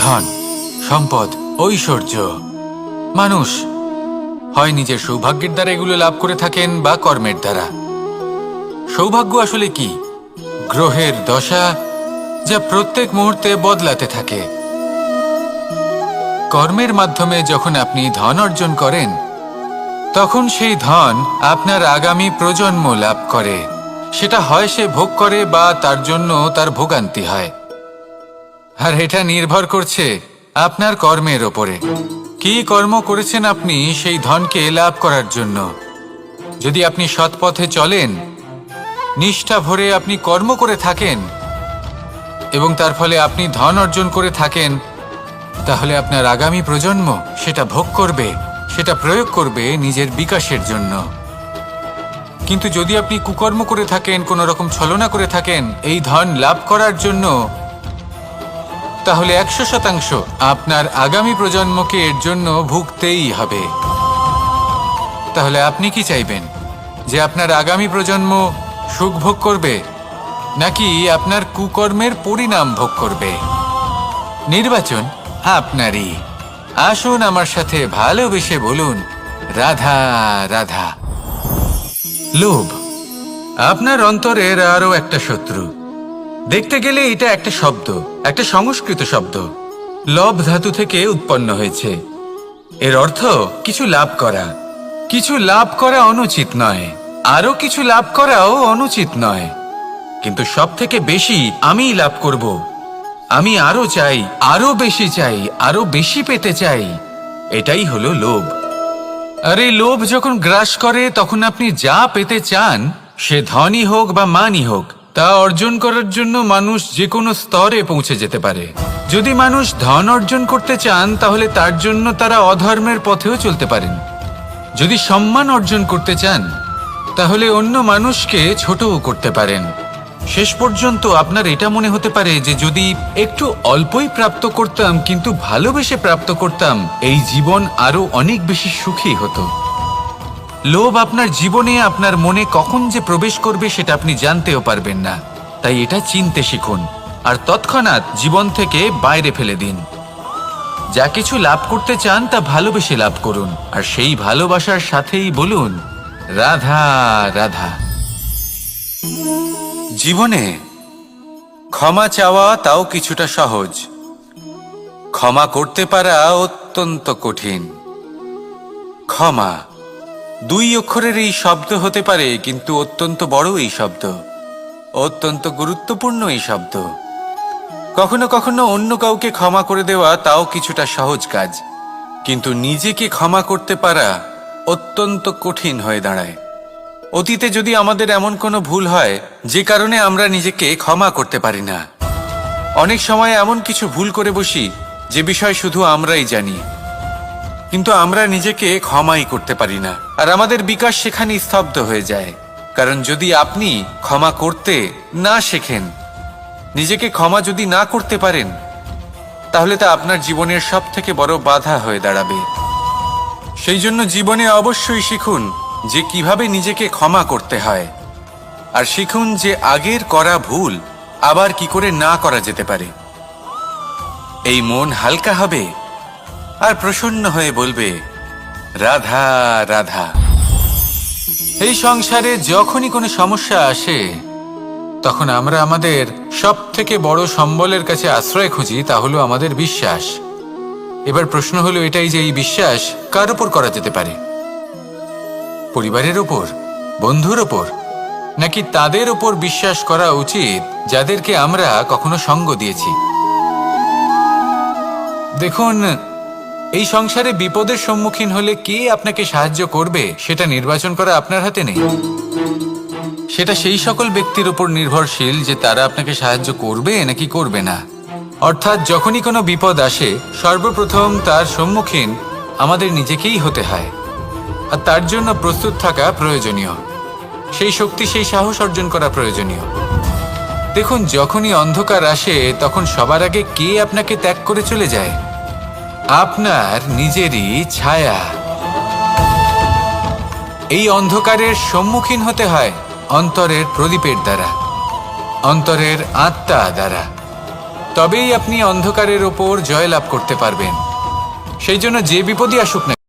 ধন, সম্পদ, ঐশ্বর্য। মানুষ হয় নিজের সৌভাগ্যের দ্বারা এগুলো লাভ করে থাকেন বা কর্মের দ্বারা। সৌভাগ্য আসলে কি? গ্রহের দশা যা প্রত্যেক মুহূর্তে বদলাতে থাকে। কর্মের মাধ্যমে যখন আপনি ধন অর্জন করেন, তখন সেই ধন আপনার আগামী প্রজন্ম লাভ করে। সেটা হয় সে ভোগ করে বা তার জন্য তার ভোগান্তি হয়। আর এটা নির্ভর করছে আপনার কর্মের ওপরে। কি কর্ম করেছেন আপনি সেই ধনকে লাভ করার জন্য। যদি আপনি সৎ পথে চলেন, নিষ্ঠা ভরে আপনি কর্ম করে থাকেন এবং তার ফলে আপনি ধন অর্জন করে থাকেন, তাহলে আপনার আগামী প্রজন্ম সেটা ভোগ করবে, সেটা প্রয়োগ করবে নিজের বিকাশের জন্য। কিন্তু যদি আপনি কুকর্ম করে থাকেন, কোনো রকম ছলনা করে থাকেন এই ধন লাভ করার জন্য, তাহলে 100% আপনার আগামী প্রজন্মকে এর জন্য ভুগতেই হবে। তাহলে আপনি কি চাইবেন? যে আপনার আগামী প্রজন্ম সুখ ভোগ করবে, নাকি আপনার কুকর্মের পরিণাম ভোগ করবে? নির্বাচন আপনারই। আসুন আমার সাথে ভালোবেসে বলুন, রাধা রাধা। লোভ আপনার অন্তরের আরো একটা শত্রু। দেখতে গেলে এটা একটা শব্দ, একটা সংস্কৃত শব্দ। লব ধাতু থেকে উৎপন্ন হয়েছে। এর অর্থ কিছু লাভ করা। কিছু লাভ করা অনুচিত নয়, আরো কিছু লাভ করাও অনুচিত নয়, কিন্তু সব থেকে বেশি আমিই লাভ করব, আমি আরো চাই, আরো বেশি চাই, আরো বেশি পেতে চাই, এটাই হলো লোভ। আর এই লোভ যখন গ্রাস করে, তখন আপনি যা পেতে চান, সে ধনই হোক বা মানই হোক, তা অর্জন করার জন্য মানুষ যে কোনো স্তরে পৌঁছে যেতে পারে। যদি মানুষ ধন অর্জন করতে চান, তাহলে তার জন্য তারা অধর্মের পথেও চলতে পারেন। যদি সম্মান অর্জন করতে চান, তাহলে অন্য মানুষকে ছোটও করতে পারেন। শেষ পর্যন্ত আপনার এটা মনে হতে পারে যে যদি একটু অল্পই প্রাপ্ত করতাম, কিন্তু ভালোবেসে প্রাপ্ত করতাম, এই জীবন আরো অনেক বেশি সুখী হতো। লোভ আপনার জীবনে, আপনার মনে কখন যে প্রবেশ করবে সেটা আপনি জানতেও পারবেন না। তাই এটা চিনতে শিখুন আর তৎক্ষণাৎ জীবন থেকে বাইরে ফেলে দিন। যা কিছু লাভ করতে চান তা ভালোবেসে লাভ করুন, আর সেই ভালোবাসার সাথেই বলুন, রাধা রাধা। জীবনে ক্ষমা চাওয়া তাও কিছুটা সহজ, ক্ষমা করতে পারা অত্যন্ত কঠিন। ক্ষমা 2 অক্ষরের এই শব্দ হতে পারে, কিন্তু অত্যন্ত বড় এই শব্দ, অত্যন্ত গুরুত্বপূর্ণ এই শব্দ। কখনো কখনো অন্য কাউকে ক্ষমা করে দেওয়া তাও কিছুটা সহজ কাজ, কিন্তু নিজেকে ক্ষমা করতে পারা অত্যন্ত কঠিন হয়ে দাঁড়ায়। অতীতে যদি আমাদের এমন কোনো ভুল হয় যে কারণে আমরা নিজেকে ক্ষমা করতে পারি না, অনেক সময় এমন কিছু ভুল করে বসি যে বিষয় শুধু আমরাই জানি, কিন্তু আমরা নিজেকে ক্ষমাই করতে পারি না, আর আমাদের বিকাশ সেখানে স্তব্ধ হয়ে যায়। কারণ যদি আপনি ক্ষমা করতে না শেখেন, নিজেকে ক্ষমা যদি না করতে পারেন, তাহলে তা আপনার জীবনের সবথেকে বড় বাধা হয়ে দাঁড়াবে। সেই জন্য জীবনে অবশ্যই শিখুন যে কিভাবে নিজেকে ক্ষমা করতে হয়, আর শিখুন যে আগের করা ভুল আবার কি করে না করা যেতে পারে। এই মন হালকা হবে আর প্রসন্ন হয়ে বলবে, রাধা রাধা। এই সংসারে যখনই কোনো সমস্যা আসে, তখন আমরা আমাদের সব থেকে বড় সম্বলের কাছে আশ্রয় খুঁজি, তা হলো আমাদের বিশ্বাস। এবার প্রশ্ন হলো এটাই যে এই বিশ্বাস কার উপর করা যেতে পারে? পরিবারের ওপর, বন্ধুর ওপর, নাকি তাদের ওপর বিশ্বাস করা উচিত যাদেরকে আমরা কখনো সঙ্গ দিয়েছি? দেখুন, এই সংসারে বিপদের সম্মুখীন হলে কে আপনাকে সাহায্য করবে সেটা নির্বাচন করা আপনার হাতে নেই। সেটা সেই সকল ব্যক্তির উপর নির্ভরশীল যে তারা আপনাকে সাহায্য করবে নাকি করবে না। অর্থাৎ যখনই কোনো বিপদ আসে, সর্বপ্রথম তার সম্মুখীন আমাদের নিজেকেই হতে হয়, আর তার জন্য প্রস্তুত থাকা প্রয়োজনীয়। সেই শক্তি, সেই সাহস অর্জন করা প্রয়োজনীয়। দেখুন, যখনই অন্ধকার আসে, তখন সবার আগে কে আপনাকে ত্যাগ করে চলে যায়? আপনার নিজেরই ছায়া। এই অন্ধকারের সম্মুখীন হতে হয় অন্তরের প্রদীপের দ্বারা, অন্তরের আত্মা দ্বারা। তবেই আপনি অন্ধকারের ওপর জয় লাভ করতে পারবেন। সেই জন্য যে বিপদই আসুক না